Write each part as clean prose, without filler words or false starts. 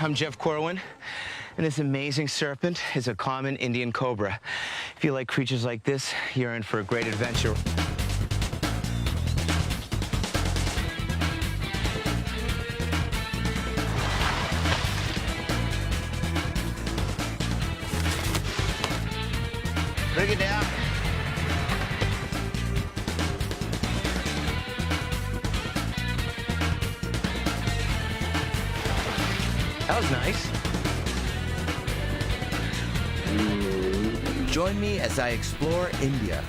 I'm Jeff Corwin, and this amazing serpent is a common Indian cobra. If you like creatures like this, you're in for a great adventure. Bring it down. That was nice. Join me as I explore India.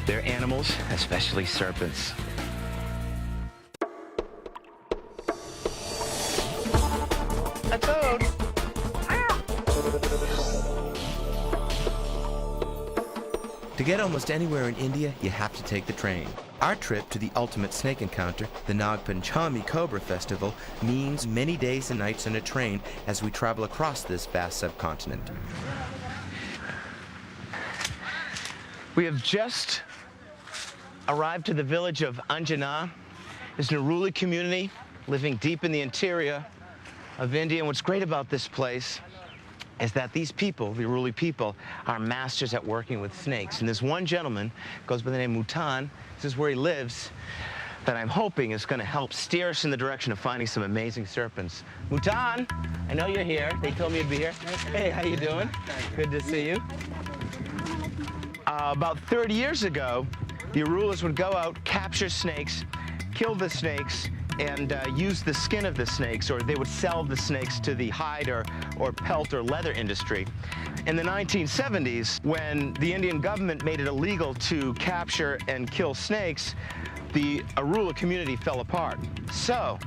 They're animals, especially serpents. A toad. To get almost anywhere in India, you have to take the train. Our trip to the ultimate snake encounter, the Nag Panchami Cobra Festival, means many days and nights on a train as we travel across this vast subcontinent. We have just arrived to the village of Anjana. It's an Aruli community living deep in the interior of India. And what's great about this place is that these people, the Aruli people, are masters at working with snakes. And there's one gentleman, goes by the name Mutan, this is where he lives, that I'm hoping is going to help steer us in the direction of finding some amazing serpents. Mutan, I know you're here. They told me you'd be here. Hey, how you doing? Good to see you. About 30 years ago, the Arulas would go out, capture snakes, kill the snakes, and use the skin of the snakes, or they would sell the snakes to the hide or pelt or leather industry. In the 1970s, when the Indian government made it illegal to capture and kill snakes, the Arula community fell apart. So,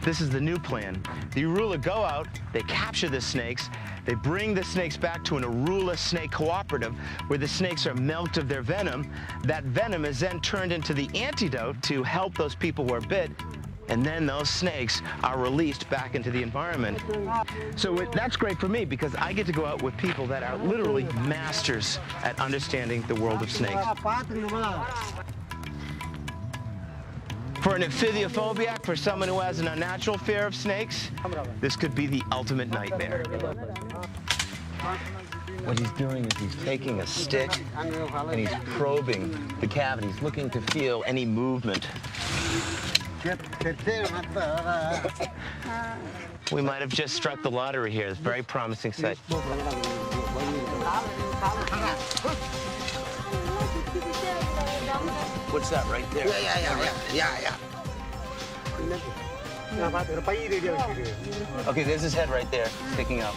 this is the new plan. The Arula go out, they capture the snakes, they bring the snakes back to an Arula snake cooperative where the snakes are milked of their venom. That venom is then turned into the antidote to help those people who are bit, and then those snakes are released back into the environment. So that's great for me because I get to go out with people that are literally masters at understanding the world of snakes. For an amphibiophobia, for someone who has an unnatural fear of snakes, this could be the ultimate nightmare. What he's doing is he's taking a stick and he's probing the cavities, looking to feel any movement. We might have just struck the lottery here. It's a very promising sight. What's that right there? Yeah. Okay, there's his head right there, sticking up.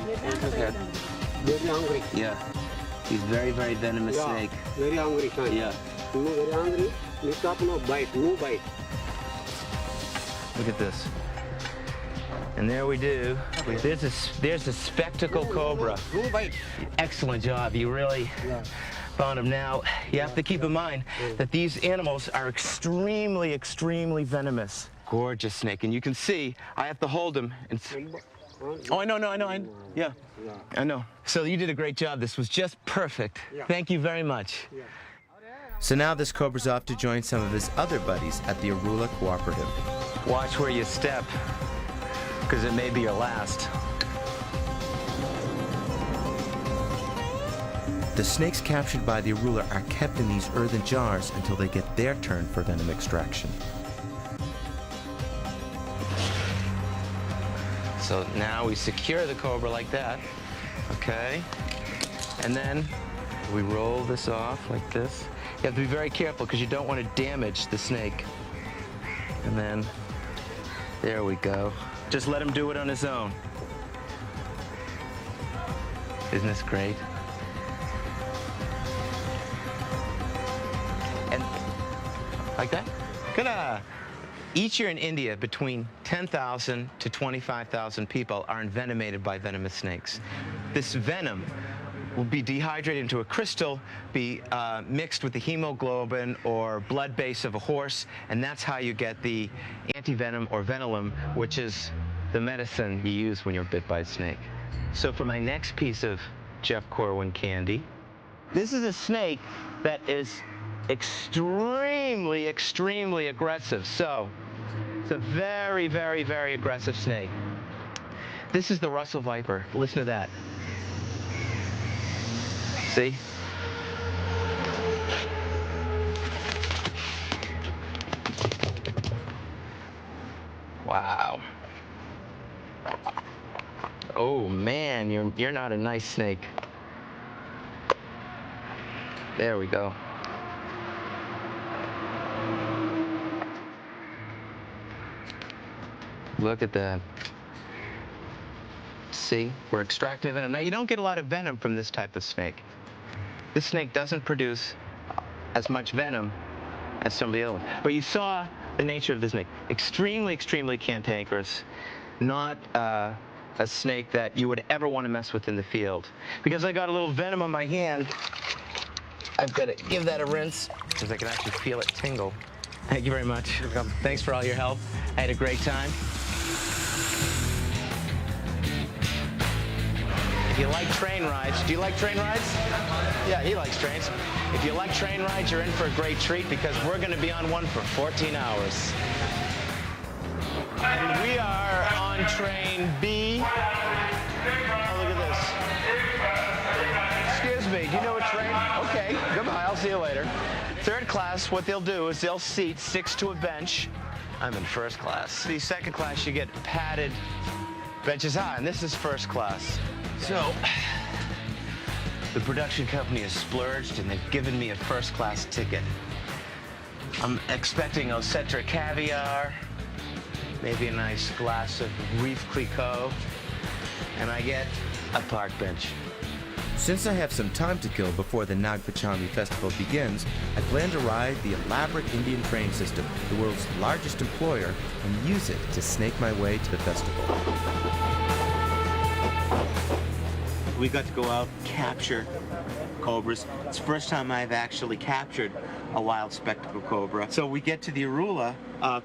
There's his head. Very hungry. Yeah. He's very, very venomous snake. Very hungry. Yeah. Very hungry. No bite. Look at this. And there we do. There's a spectacle cobra. No bite. Excellent job. You really found him. Now, you have to keep in mind that these animals are extremely, extremely venomous. Gorgeous snake. And you can see, I have to hold him. And oh, I know. Yeah, I know. So you did a great job. This was just perfect. Thank you very much. So now this cobra's off to join some of his other buddies at the Arula Cooperative. Watch where you step, because it may be your last. The snakes captured by the Arula are kept in these earthen jars until they get their turn for venom extraction. So now we secure the cobra like that, okay? And then we roll this off like this. You have to be very careful because you don't want to damage the snake. And then, there we go. Just let him do it on his own. Isn't this great? And like that? Good. Each year in India, between 10,000 to 25,000 people are envenomated by venomous snakes. This venom will be dehydrated into a crystal, be mixed with the hemoglobin or blood base of a horse, and that's how you get the antivenom or venolum, which is the medicine you use when you're bit by a snake. So for my next piece of Jeff Corwin candy, this is a snake that is extremely, extremely aggressive. So it's a very, very, very aggressive snake. This is the Russell viper. Listen to that. See? Wow. Oh man, you're not a nice snake. There we go. Look at that. See, we're extracting venom. Now, you don't get a lot of venom from this type of snake. This snake doesn't produce as much venom as some of the other ones. But you saw the nature of this snake. Extremely, extremely cantankerous. Not a snake that you would ever want to mess with in the field. Because I got a little venom on my hand, I've got to give that a rinse because I can actually feel it tingle. Thank you very much. Thanks for all your help. I had a great time. If you like train rides, do you like train rides? Yeah, he likes trains. If you like train rides, you're in for a great treat because we're going to be on one for 14 hours. And we are on train B. Oh, look at this. Excuse me, do you know what train? Okay, goodbye, I'll see you later. Third class, what they'll do is they'll seat 6 to a bench. I'm in first class. The second class, you get padded benches high, and this is first class. So, the production company has splurged, and they've given me a first-class ticket. I'm expecting Ocetra caviar, maybe a nice glass of Reef Clicquot, and I get a park bench. Since I have some time to kill before the Nag Panchami festival begins, I plan to ride the elaborate Indian train system, the world's largest employer, and use it to snake my way to the festival. We got to go out, capture cobras. It's the first time I've actually captured a wild spectacle cobra. So we get to the Arula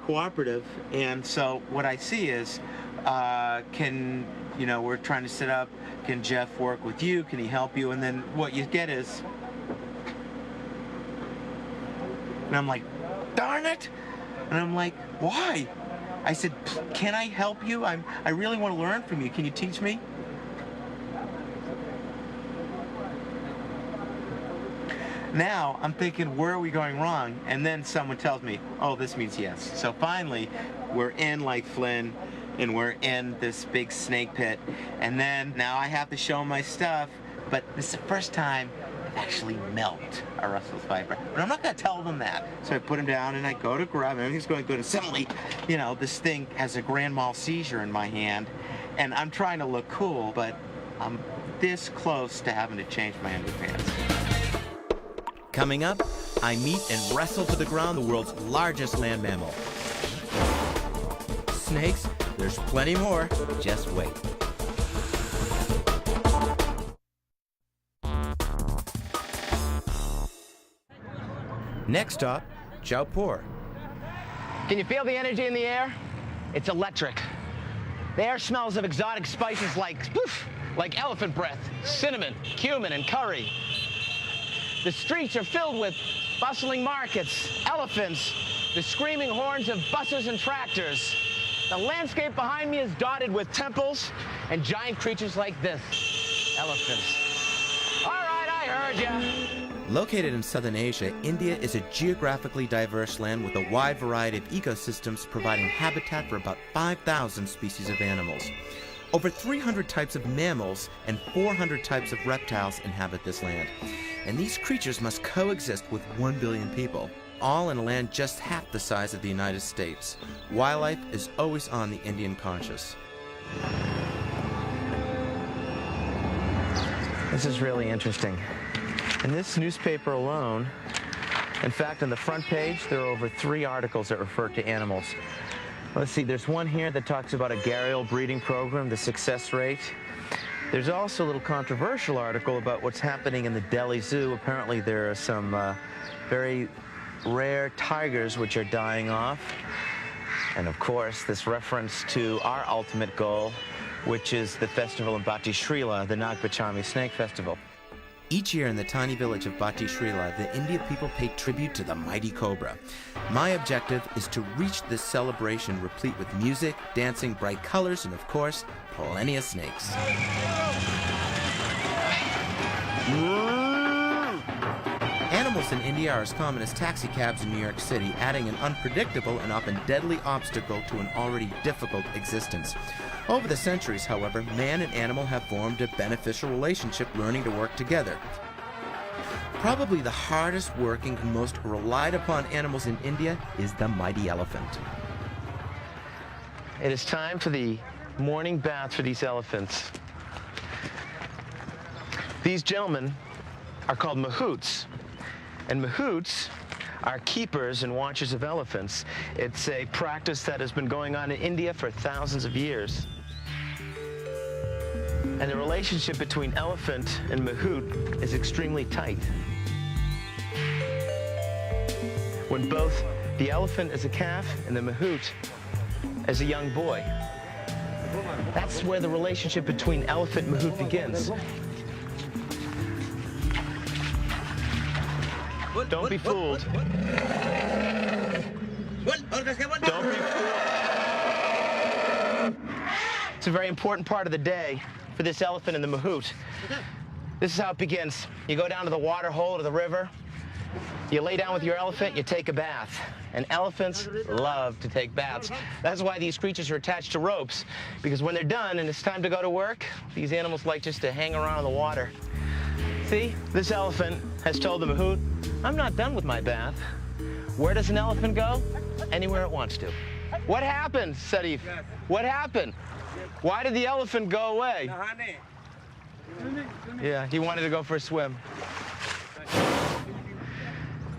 cooperative, and so what I see is, we're trying to set up, can Jeff work with you? Can he help you? And then what you get is, and I'm like, darn it! And I'm like, why? I said, can I help you? I really want to learn from you. Can you teach me? Now, I'm thinking, where are we going wrong? And then someone tells me, oh, this means yes. So finally, we're in Lake Flynn, and we're in this big snake pit. And then, now I have to show my stuff, but this is the first time I've actually milked a Russell's viper. But I'm not gonna tell them that. So I put him down, and I go to grab him, everything's going good. And suddenly, this thing has a grand mal seizure in my hand, and I'm trying to look cool, but I'm this close to having to change my underpants. Coming up, I meet and wrestle to the ground the world's largest land mammal. Snakes, there's plenty more. Just wait. Next stop, Jaipur. Can you feel the energy in the air? It's electric. The air smells of exotic spices like elephant breath, cinnamon, cumin, and curry. The streets are filled with bustling markets, elephants, the screaming horns of buses and tractors. The landscape behind me is dotted with temples and giant creatures like this, elephants. All right, I heard ya. Located in southern Asia, India is a geographically diverse land with a wide variety of ecosystems providing habitat for about 5,000 species of animals. Over 300 types of mammals and 400 types of reptiles inhabit this land. And these creatures must coexist with 1 billion people, all in a land just half the size of the United States. Wildlife is always on the Indian conscious. This is really interesting. In this newspaper alone, in fact, on the front page, there are over 3 articles that refer to animals. Let's see, there's one here that talks about a gharial breeding program, the success rate. There's also a little controversial article about what's happening in the Delhi Zoo. Apparently there are some very rare tigers which are dying off. And of course, this reference to our ultimate goal, which is the festival in Bhattacharya, the Nag Panchami Snake Festival. Each year in the tiny village of Bati Srila, the India people pay tribute to the mighty cobra. My objective is to reach this celebration replete with music, dancing, bright colors, and of course, plenty of snakes. Animals in India are as common as taxi cabs in New York City, adding an unpredictable and often deadly obstacle to an already difficult existence. Over the centuries, however, man and animal have formed a beneficial relationship, learning to work together. Probably the hardest working and most relied upon animals in India is the mighty elephant. It is time for the morning bath for these elephants. These gentlemen are called mahouts, and mahouts are keepers and watchers of elephants. It's a practice that has been going on in India for thousands of years. And the relationship between elephant and mahout is extremely tight. When both the elephant is a calf and the mahout is a young boy. That's where the relationship between elephant and mahout begins. Don't be fooled. Don't be fooled. It's a very important part of the day for this elephant and the mahout. This is how it begins. You go down to the water hole to the river. You lay down with your elephant, you take a bath. And elephants love to take baths. That's why these creatures are attached to ropes, because when they're done and it's time to go to work, these animals like just to hang around in the water. See, this elephant has told the mahout, I'm not done with my bath. Where does an elephant go? Anywhere it wants to. What happened, Sarif? What happened? Why did the elephant go away? Yeah, he wanted to go for a swim.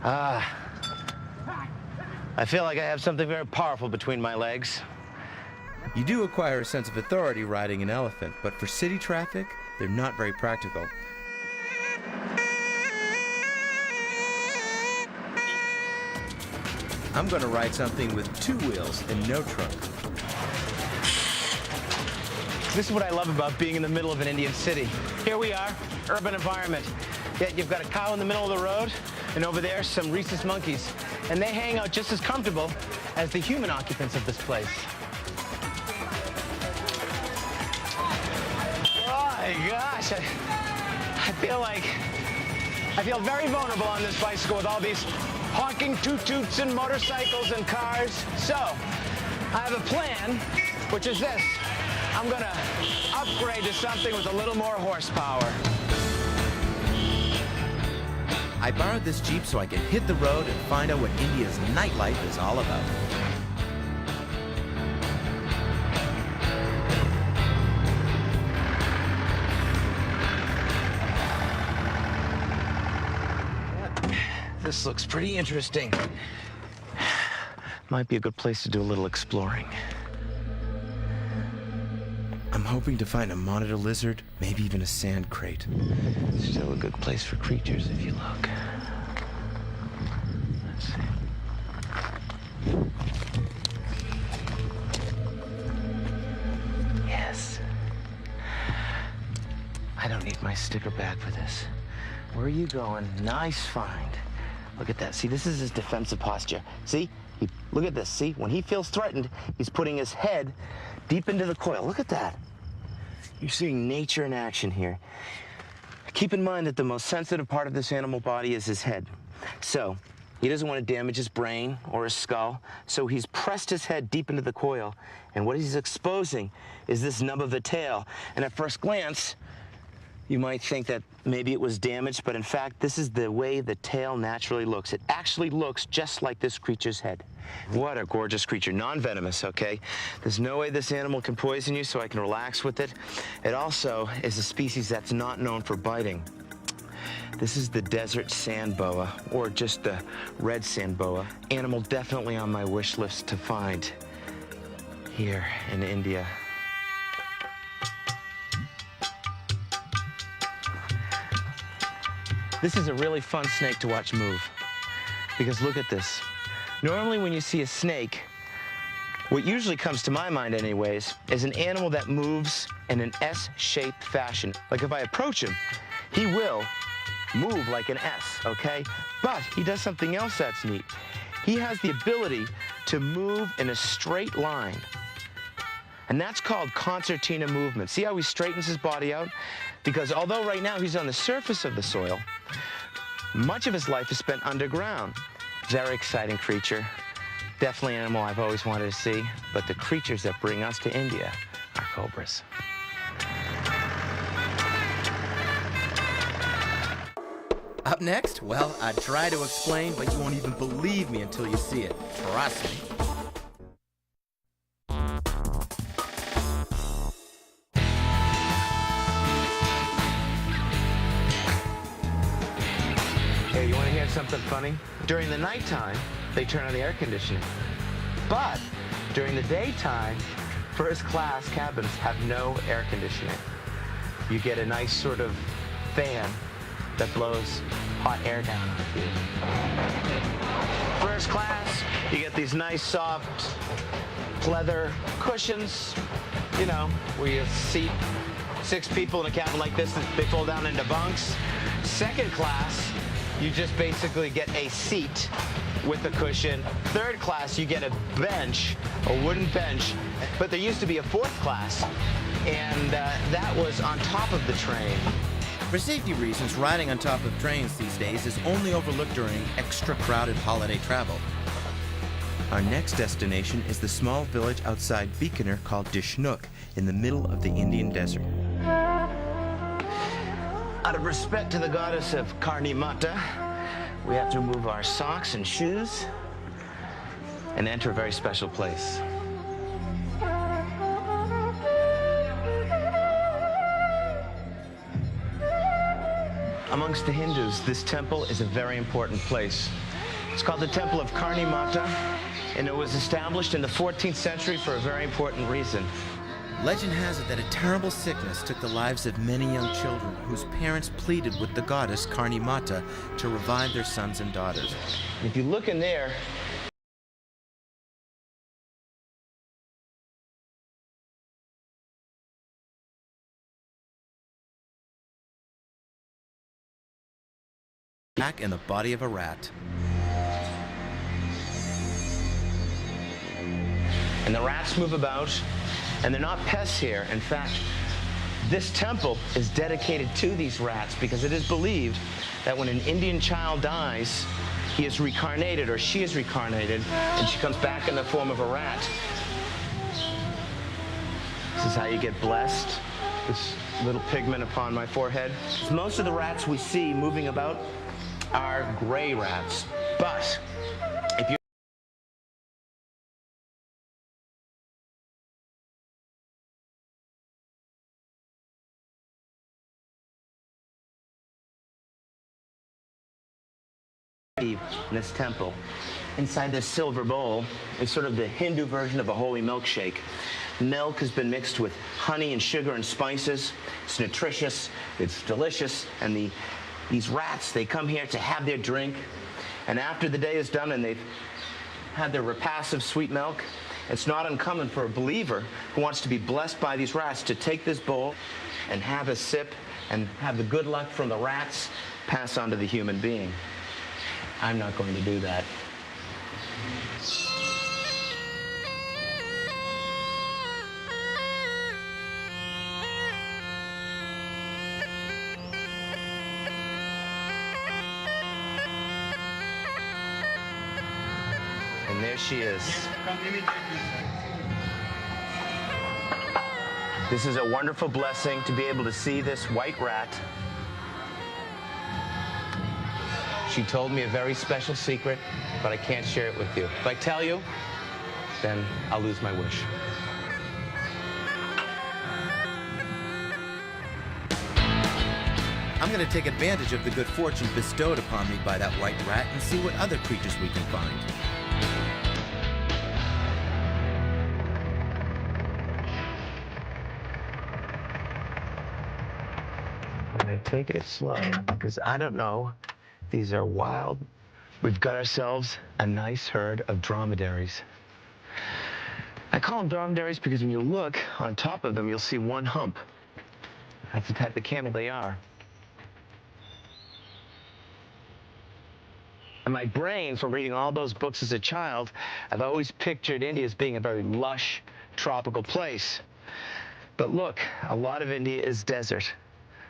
I feel like I have something very powerful between my legs. You do acquire a sense of authority riding an elephant, but for city traffic, they're not very practical. I'm going to ride something with 2 wheels and no trunk. This is what I love about being in the middle of an Indian city. Here we are, urban environment. Yet you've got a cow in the middle of the road, and over there, some rhesus monkeys. And they hang out just as comfortable as the human occupants of this place. Oh my gosh, I feel very vulnerable on this bicycle with all these honking toot-toots and motorcycles and cars. So, I have a plan, which is this. I'm gonna upgrade to something with a little more horsepower. I borrowed this Jeep so I could hit the road and find out what India's nightlife is all about. This looks pretty interesting. Might be a good place to do a little exploring. I'm hoping to find a monitor lizard, maybe even a sand crate. Still a good place for creatures if you look. Let's see. Yes. I don't need my sticker bag for this. Where are you going? Nice find. Look at that. See, this is his defensive posture. See? Look at this. See? When he feels threatened, he's putting his head deep into the coil. Look at that. You're seeing nature in action here. Keep in mind that the most sensitive part of this animal body is his head. So, he doesn't want to damage his brain or his skull, so he's pressed his head deep into the coil, and what he's exposing is this nub of the tail. And at first glance, you might think that maybe it was damaged, but in fact, this is the way the tail naturally looks. It actually looks just like this creature's head. What a gorgeous creature, non-venomous, okay? There's no way this animal can poison you, so I can relax with it. It also is a species that's not known for biting. This is the desert sand boa, or just the red sand boa. Animal definitely on my wish list to find here in India. This is a really fun snake to watch move, because look at this. Normally when you see a snake, what usually comes to my mind anyways, is an animal that moves in an S-shaped fashion. Like if I approach him, he will move like an S, okay? But he does something else that's neat. He has the ability to move in a straight line. And that's called concertina movement. See how he straightens his body out? Because although right now he's on the surface of the soil, much of his life is spent underground. Very exciting creature. Definitely an animal I've always wanted to see. But the creatures that bring us to India are cobras. Up next, well, I try to explain, but you won't even believe me until you see it. Trust me. Hey, you want to hear something funny? During the nighttime, they turn on the air conditioning. But during the daytime, first class cabins have no air conditioning. You get a nice sort of fan that blows hot air down on you. First class, you get these nice soft leather cushions, you know, where you seat 6 people in a cabin like this, they fold down into bunks. Second class, you just basically get a seat with a cushion. Third class, you get a bench, a wooden bench, but there used to be a fourth class, and that was on top of the train. For safety reasons, riding on top of trains these days is only overlooked during extra crowded holiday travel. Our next destination is the small village outside Bikaner called Dishnook in the middle of the Indian desert. Out of respect to the goddess of Karni Mata, we have to remove our socks and shoes and enter a very special place. Amongst the Hindus, this temple is a very important place. It's called the Temple of Karni Mata, and it was established in the 14th century for a very important reason. Legend has it that a terrible sickness took the lives of many young children whose parents pleaded with the goddess Karni Mata to revive their sons and daughters. If you look in there, back in the body of a rat. and the rats move about, and they're not pests here. In fact, this temple is dedicated to these rats because it is believed that when an Indian child dies, he is reincarnated, or she is reincarnated, and she comes back in the form of a rat. This is how you get blessed. This little pigment upon my forehead. Most of the rats we see moving about are gray rats, but if you in this temple, inside this silver bowl is sort of the Hindu version of a holy milkshake. Milk has been mixed with honey and sugar and spices. It's nutritious, it's delicious, and these rats, they come here to have their drink, and after the day is done and they've had their repast of sweet milk, it's not uncommon for a believer who wants to be blessed by these rats to take this bowl and have a sip and have the good luck from the rats pass on to the human being. I'm not going to do that. And there she is. This is a wonderful blessing to be able to see this white rat. She told me a very special secret, but I can't share it with you. If I tell you, then I'll lose my wish. I'm going to take advantage of the good fortune bestowed upon me by that white rat and see what other creatures we can find. I'm going to take it slow, because I don't know. These are wild. We've got ourselves a nice herd of dromedaries. I call them dromedaries because when you look on top of them, you'll see one hump. That's the type of camel they are. my brain, from reading all those books as a child, I've always pictured India as being a very lush, tropical place. But look, a lot of India is desert,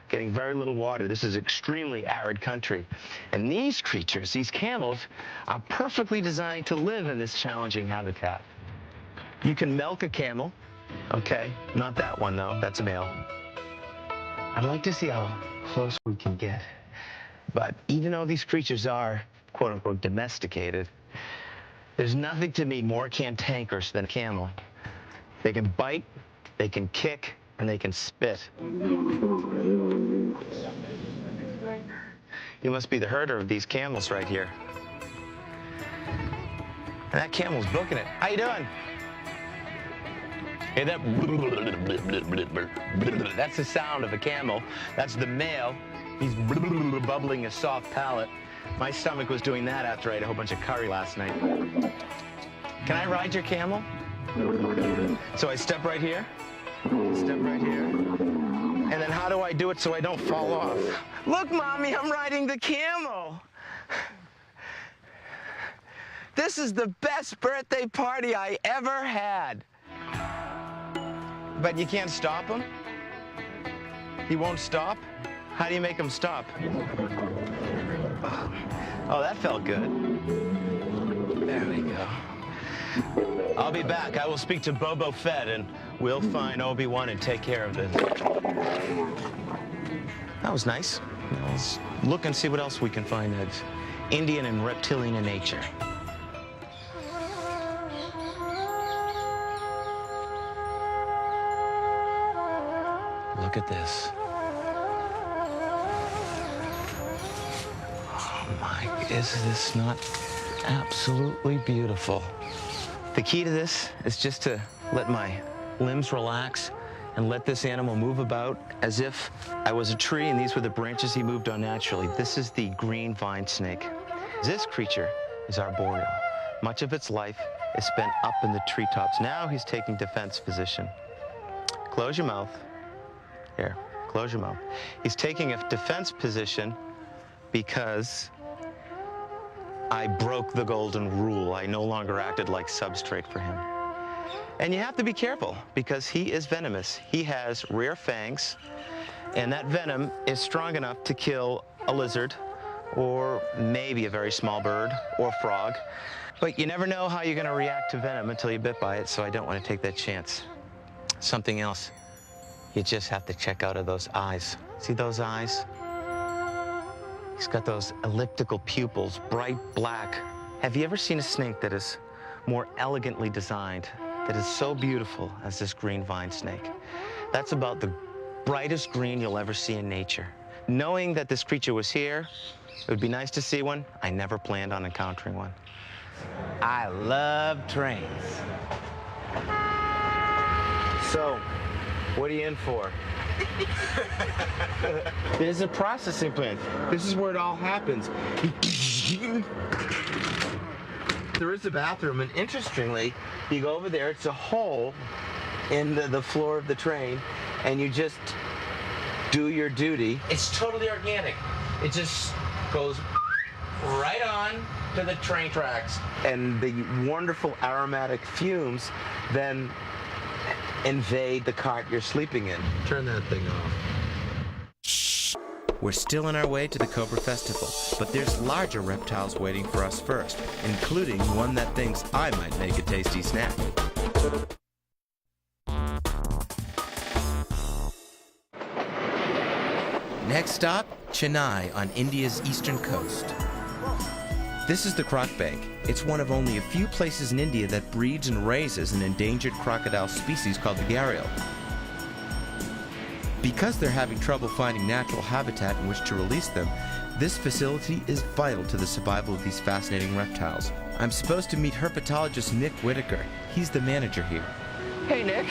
getting very little water. This is extremely arid country. And these creatures, these camels, are perfectly designed to live in this challenging habitat. You can milk a camel. Okay, not that one though, that's a male. I'd like to see how close we can get. But even though these creatures are, quote unquote, domesticated, there's nothing to me more cantankerous than a camel. They can bite, they can kick, and they can spit. You must be the herder of these camels right here. And that camel's booking it. How you doing? Hear that? That's the sound of a camel. That's the male. He's bubbling his soft palate. My stomach was doing that after I ate a whole bunch of curry last night. Can I ride your camel? So I step right here, step right here, and then how do I do it so I don't fall off? Look, Mommy, I'm riding the camel. This is the best birthday party I ever had. But you can't stop him? He won't stop? How do you make him stop? Oh, that felt good. There we go. I'll be back. I will speak to Boba Fett, and we'll find Obi-Wan and take care of this. That was nice. Now let's look and see what else we can find that's Indian and reptilian in nature. Look at this. Oh my, is this not absolutely beautiful? The key to this is just to let my limbs relax and let this animal move about as if I was a tree and these were the branches he moved on naturally. This is the green vine snake. This creature is arboreal. Much of its life is spent up in the treetops. Now he's taking defense position. Close your mouth. Here, close your mouth. He's taking a defense position because I broke the golden rule. I no longer acted like substrate for him. And you have to be careful because he is venomous. He has rear fangs, and that venom is strong enough to kill a lizard or maybe a very small bird or frog. But you never know how you're going to react to venom until you're bit by it, so I don't want to take that chance. Something else. You just have to check out of those eyes. See those eyes? He's got those elliptical pupils, bright black. Have you ever seen a snake that is more elegantly designed, that is so beautiful as this green vine snake? That's about the brightest green you'll ever see in nature. Knowing that this creature was here, it would be nice to see one. I never planned on encountering one. I love trains. So, what are you in for? There's a processing plant. This is where it all happens. There is a bathroom, and interestingly, you go over there, it's a hole in the floor of the train, and you just do your duty. It's totally organic. It just goes right on to the train tracks. And the wonderful aromatic fumes then invade the cart you're sleeping in. Turn that thing off. We're still on our way to the Cobra Festival, but there's larger reptiles waiting for us first, including one that thinks I might make a tasty snack. Next stop, Chennai on India's eastern coast. This is the Croc Bank. It's one of only a few places in India that breeds and raises an endangered crocodile species called the gharial. Because they're having trouble finding natural habitat in which to release them, this facility is vital to the survival of these fascinating reptiles. I'm supposed to meet herpetologist Nick Whitaker. He's the manager here. Hey, Nick.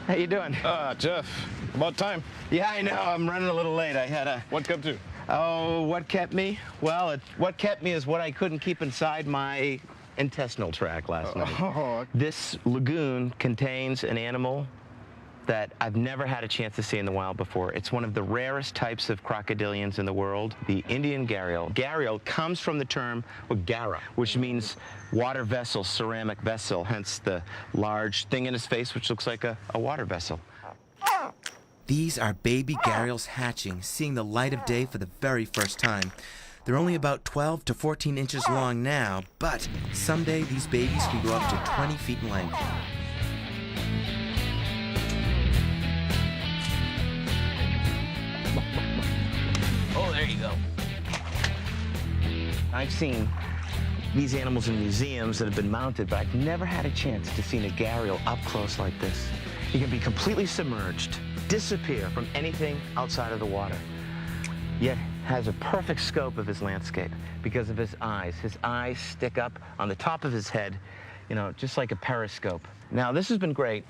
How you doing? Jeff, about time. Yeah, I know. I'm running a little late. I had a... What kept you? Oh, what kept me? Well, what kept me is what I couldn't keep inside my intestinal tract last night. Oh. This lagoon contains an animal that I've never had a chance to see in the wild before. It's one of the rarest types of crocodilians in the world, the Indian gharial. Gharial comes from the term gara, which means water vessel, ceramic vessel, hence the large thing in his face which looks like a water vessel. These are baby gharials hatching, seeing the light of day for the very first time. They're only about 12 to 14 inches long now, but someday these babies can grow up to 20 feet in length. Oh, there you go. I've seen these animals in museums that have been mounted, but I've never had a chance to see a gharial up close like this. He can be completely submerged, disappear from anything outside of the water, yet has a perfect scope of his landscape because of his eyes. His eyes stick up on the top of his head, you know, just like a periscope. Now, this has been great.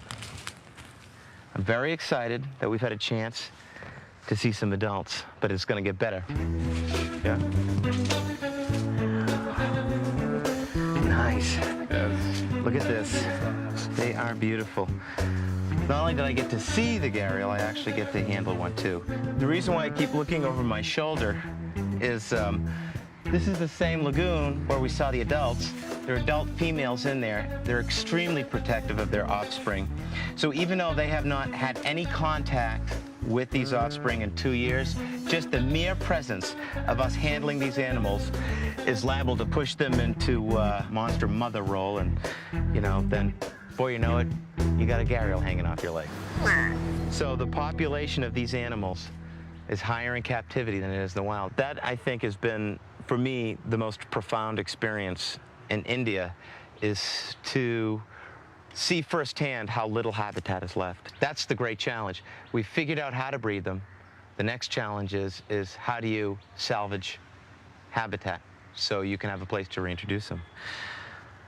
I'm very excited that we've had a chance to see some adults, but it's going to get better. Yeah? Nice. Yes. Look at this. They are beautiful. Not only did I get to see the gharial, I actually get to handle one too. The reason why I keep looking over my shoulder is this is the same lagoon where we saw the adults. There are adult females in there. They're extremely protective of their offspring. So even though they have not had any contact with these offspring in 2 years, just the mere presence of us handling these animals is liable to push them into monster mother role, and you know, then before you know it, you got a gharial hanging off your leg. So the population of these animals is higher in captivity than it is in the wild. That, I think, has been, for me, the most profound experience in India, is to see firsthand how little habitat is left. That's the great challenge. We figured out how to breed them. The next challenge is how do you salvage habitat so you can have a place to reintroduce them.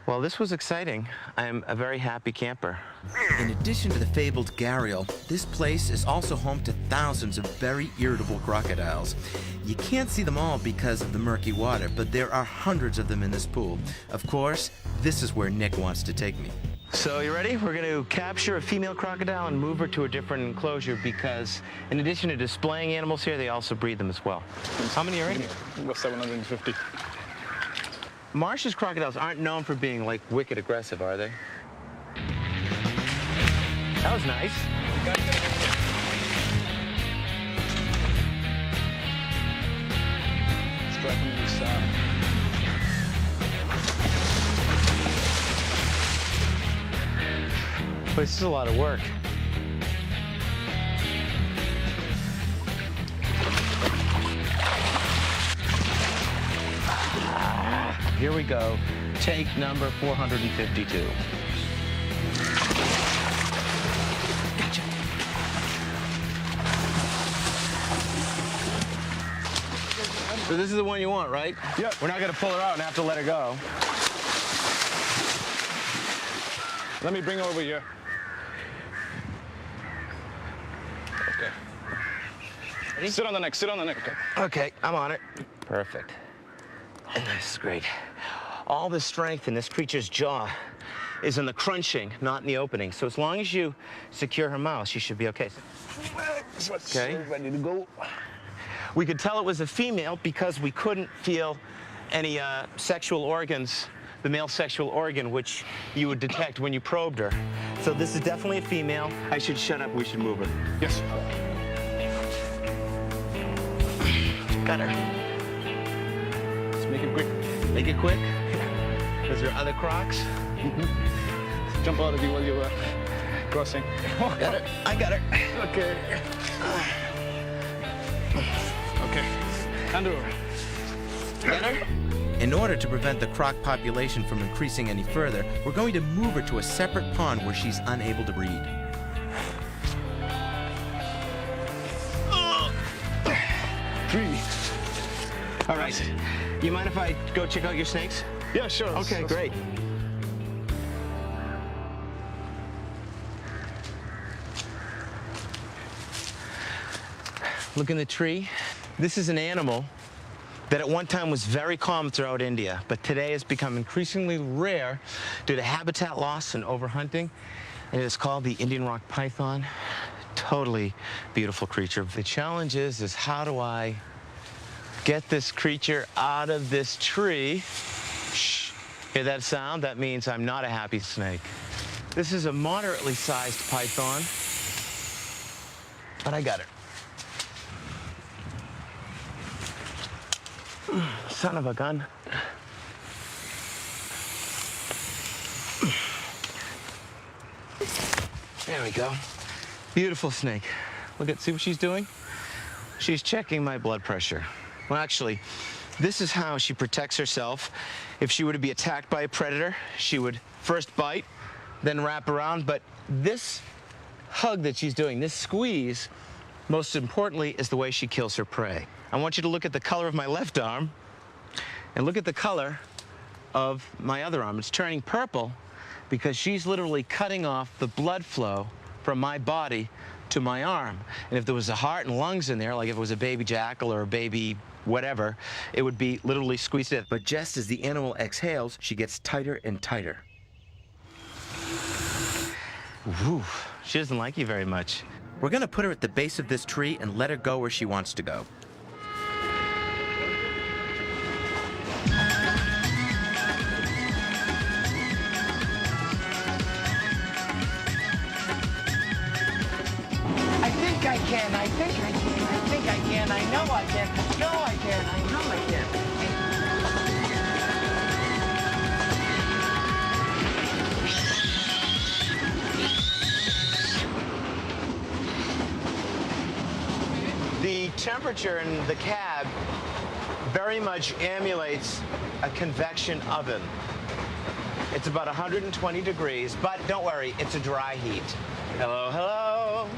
Well, this was exciting. I'm a very happy camper. In addition to the fabled gharial, this place is also home to thousands of very irritable crocodiles. You can't see them all because of the murky water, but there are hundreds of them in this pool. Of course, this is where Nick wants to take me. So you ready? We're going to capture a female crocodile and move her to a different enclosure because in addition to displaying animals here, they also breed them as well. How many are in here? About 750. Marsh's crocodiles aren't known for being, like, wicked aggressive, are they? That was nice. Strapping this But this is a lot of work. Here we go. Take number 452. Gotcha. So this is the one you want, right? Yep. We're not going to pull her out and have to let her go. Let me bring her over here. Okay. Ready? Sit on the neck, sit on the neck. Okay. Okay, I'm on it. Perfect. This is great. All the strength in this creature's jaw is in the crunching, not in the opening. So as long as you secure her mouth, she should be okay. Okay. Ready to go. We could tell it was a female because we couldn't feel any sexual organs, the male sexual organ, which you would detect when you probed her. So this is definitely a female. I should shut up, we should move her. Yes. Got her. Make it quick. Make it quick. Is there other crocs? Jump out of you while you were crossing. Got her. I got her. Okay. Okay. Andrew. Got her? In order to prevent the croc population from increasing any further, we're going to move her to a separate pond where she's unable to breed. Three. All right. You mind if I go check out your snakes? Yeah, sure. Okay, great. Look in the tree. This is an animal that at one time was very common throughout India, but today has become increasingly rare due to habitat loss and overhunting. And it is called the Indian rock python. totally beautiful creature. The challenge is how do I get this creature out of this tree? Shh. Hear that sound? That means I'm not a happy snake. This is a moderately sized python, but I got it. Son of a gun. There we go. Beautiful snake. See what she's doing? She's checking my blood pressure. Well, actually, this is how she protects herself. If she were to be attacked by a predator, she would first bite, then wrap around. But this hug that she's doing, this squeeze, most importantly, is the way she kills her prey. I want you to look at the color of my left arm and look at the color of my other arm. It's turning purple because she's literally cutting off the blood flow from my body to my arm. And if there was a heart and lungs in there, like if it was a baby jackal or a baby whatever, it would be literally squeezed in. But just as the animal exhales, she gets tighter and tighter. Whew, she doesn't like you very much. We're gonna put her at the base of this tree and let her go where she wants to go. I think I can, I know I can, I know I can. The temperature in the cab very much emulates a convection oven. It's about 120 degrees, but don't worry, it's a dry heat. Hello, hello.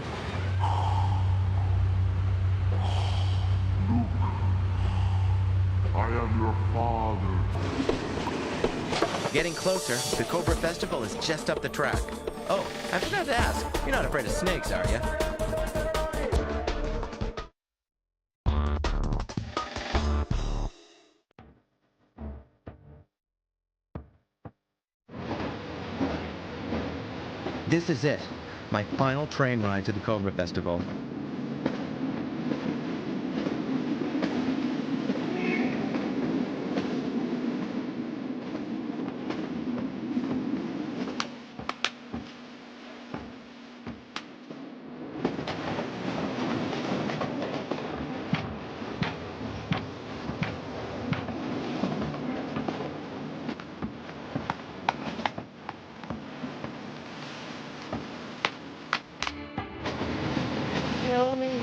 I am your father. Getting closer, the Cobra Festival is just up the track. Oh, I forgot to ask, you're not afraid of snakes, are you? This is it, my final train ride to the Cobra Festival. Kill me.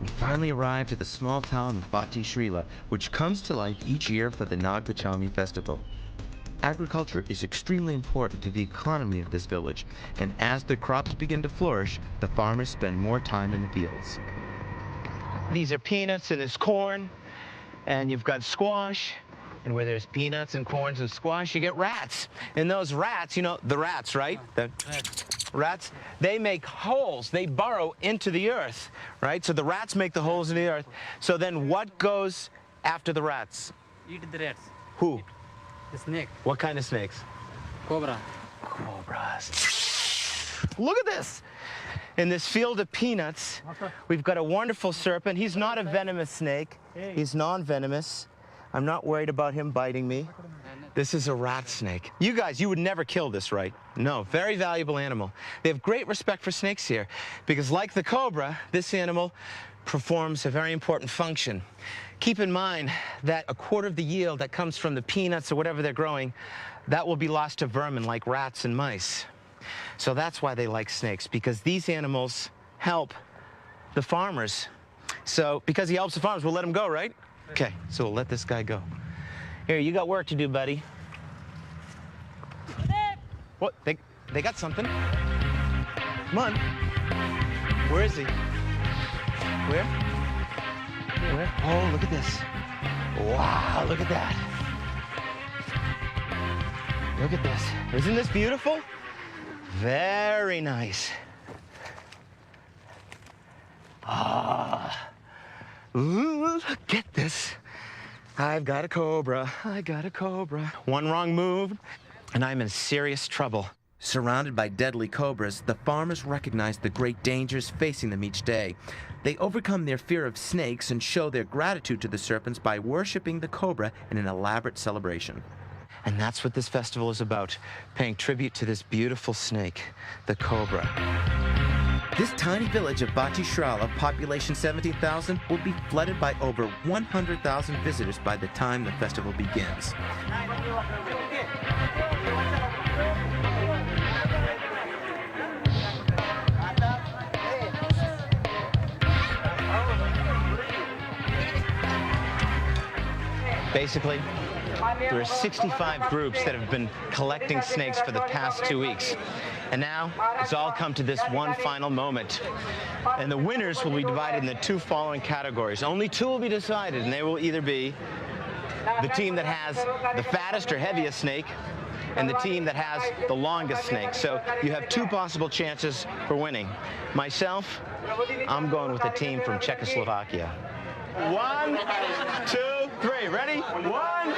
We finally arrived at the small town of Bhatti Srila, which comes to life each year for the Nag Panchami festival. Agriculture is extremely important to the economy of this village, and as the crops begin to flourish, the farmers spend more time in the fields. These are peanuts and there's corn, and you've got squash, and where there's peanuts and corns and squash, you get rats. And those rats, you know, the rats, right? The rats, they make holes, they burrow into the earth, right? So the rats make the holes in the earth. So then what goes after the rats? Eat the rats. Who? The snake. What kind of snakes? Cobra. Cobras. Look at this. In this field of peanuts, we've got a wonderful serpent. He's not a venomous snake. He's non-venomous. I'm not worried about him biting me. This is a rat snake. You guys, you would never kill this, right? No, very valuable animal. They have great respect for snakes here because like the cobra, this animal performs a very important function. Keep in mind that a quarter of the yield that comes from the peanuts or whatever they're growing, that will be lost to vermin like rats and mice. So that's why they like snakes, because these animals help the farmers. So because he helps the farmers, we'll let him go, right? Okay, so we'll let this guy go. Here, you got work to do, buddy. What? They got something. Come on. Where is he? Where? Where? Oh, look at this. Wow, look at that. Look at this. Isn't this beautiful? Very nice. Ah. Ooh, look at this. I've got a cobra. I got a cobra. One wrong move, and I'm in serious trouble. Surrounded by deadly cobras, the farmers recognize the great dangers facing them each day. They overcome their fear of snakes and show their gratitude to the serpents by worshiping the cobra in an elaborate celebration. And that's what this festival is about, paying tribute to this beautiful snake, the cobra. This tiny village of Batishrala, population 17,000, will be flooded by over 100,000 visitors by the time the festival begins. Basically, there are 65 groups that have been collecting snakes for the past 2 weeks. And now it's all come to this one final moment. And the winners will be divided in the two following categories. Only two will be decided, and they will either be the team that has the fattest or heaviest snake and the team that has the longest snake. So you have two possible chances for winning. Myself, I'm going with the team from Czechoslovakia. 1, 2, 3. Ready? 1.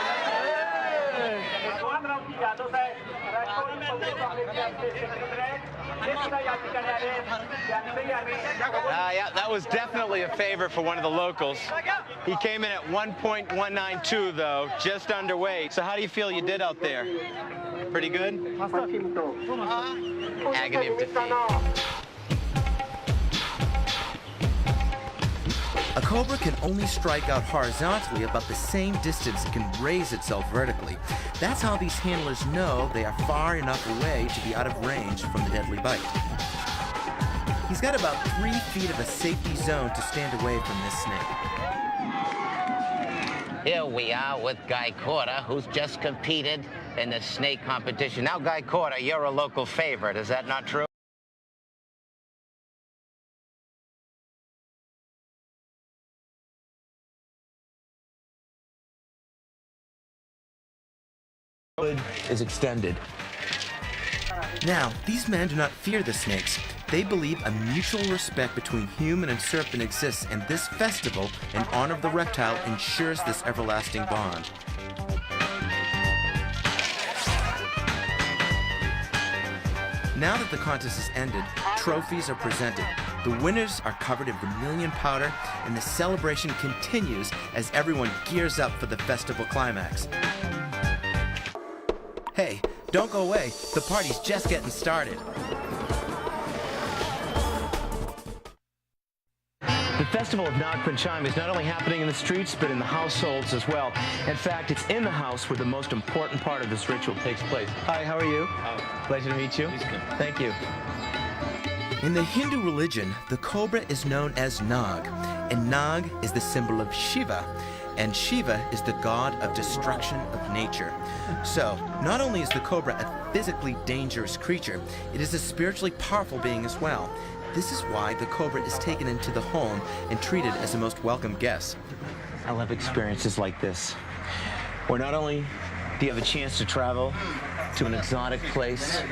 Yeah, that was definitely a favor for one of the locals. He came in at 1.192, though, just underweight. So how do you feel you did out there? Pretty good? Agony of defeat. A cobra can only strike out horizontally about the same distance it can raise itself vertically. That's how these handlers know they are far enough away to be out of range from the deadly bite. He's got about 3 feet of a safety zone to stand away from this snake. Here we are with Guy Corder, who's just competed in the snake competition. Now, Guy Corder, you're a local favorite. Is that not true? Is extended. Now, these men do not fear the snakes. They believe a mutual respect between human and serpent exists, and this festival, in honor of the reptile, ensures this everlasting bond. Now that the contest has ended, trophies are presented. The winners are covered in vermilion powder, and the celebration continues as everyone gears up for the festival climax. Hey, don't go away. The party's just getting started. The Festival of Nag Panchami is not only happening in the streets, but in the households as well. In fact, it's in the house where the most important part of this ritual takes place. Hi, how are you? Pleasure to meet you. Thank you. In the Hindu religion, the cobra is known as Nag, and Nag is the symbol of Shiva, and Shiva is the god of destruction of nature. So, not only is the cobra a physically dangerous creature, it is a spiritually powerful being as well. This is why the cobra is taken into the home and treated as a most welcome guest. I love experiences like this, where not only do you have a chance to travel to an exotic place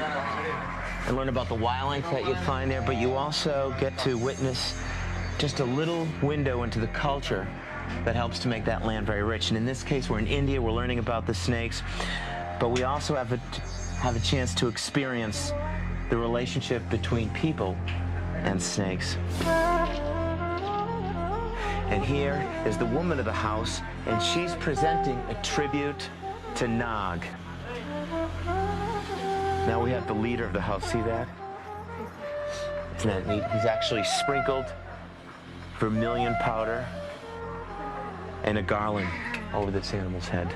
and learn about the wildlife that you'd find there, but you also get to witness just a little window into the culture that helps to make that land very rich. And in this case, we're in India, we're learning about the snakes, but we also have a chance to experience the relationship between people and snakes. And here is the woman of the house, and she's presenting a tribute to Nag. Now we have the leader of the house, see that? Isn't that neat? He's actually sprinkled vermilion powder and a garland over this animal's head.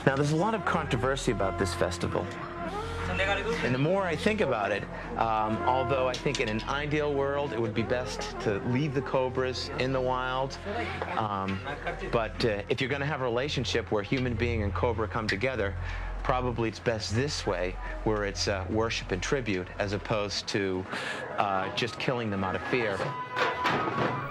Now, there's a lot of controversy about this festival. And the more I think about it, although I think in an ideal world it would be best to leave the cobras in the wild, but if you're going to have a relationship where human being and cobra come together, probably it's best this way, where it's worship and tribute as opposed to just killing them out of fear.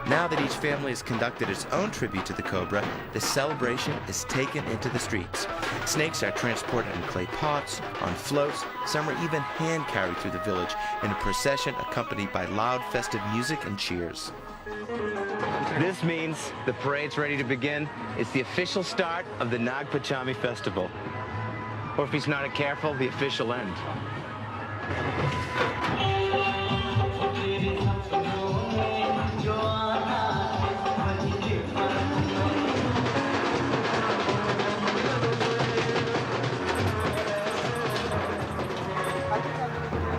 Now that each family has conducted its own tribute to the cobra, the celebration is taken into the streets. Snakes are transported in clay pots, on floats, some are even hand-carried through the village in a procession accompanied by loud festive music and cheers. This means the parade's ready to begin. It's the official start of the Nag Panchami festival. Or if he's not careful, the official end.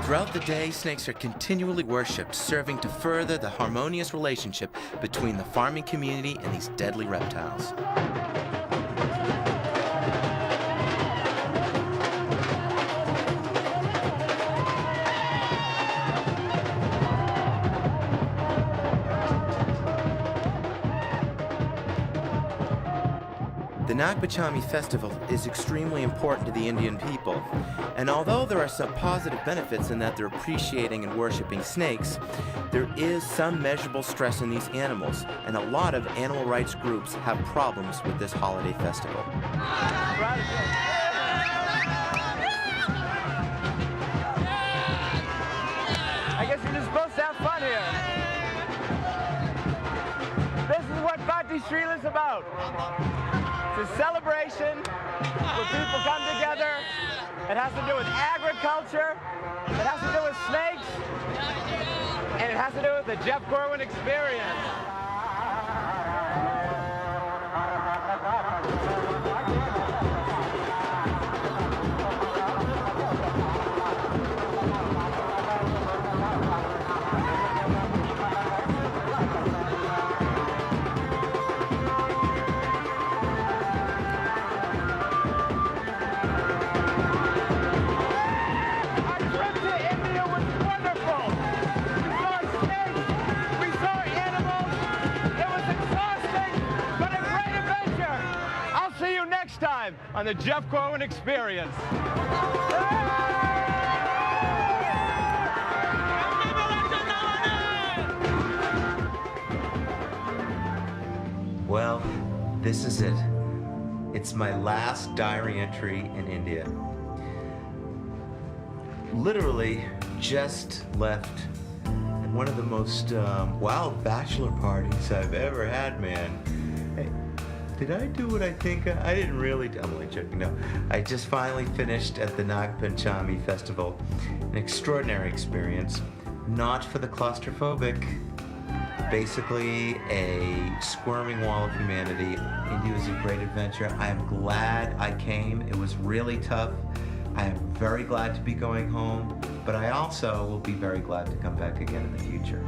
Throughout the day, snakes are continually worshipped, serving to further the harmonious relationship between the farming community and these deadly reptiles. The Nag Panchami festival is extremely important to the Indian people, and although there are some positive benefits in that they're appreciating and worshiping snakes, there is some measurable stress in these animals, and a lot of animal rights groups have problems with this holiday festival. I guess you're just supposed to have fun here. This is what Bhakti Srila is about. It's a celebration where people come together. It has to do with agriculture. It has to do with snakes. And it has to do with the Jeff Corwin experience. Time on the Jeff Corwin experience. Well, this is it. It's my last diary entry in India. Literally just left one of the most wild bachelor parties I've ever had, man. Hey, did I do what I think? I didn't really. I'm only joking. No, I just finally finished at the Nag Panchami festival. An extraordinary experience, not for the claustrophobic. Basically, a squirming wall of humanity. India was a great adventure. I am glad I came. It was really tough. I am very glad to be going home, but I also will be very glad to come back again in the future.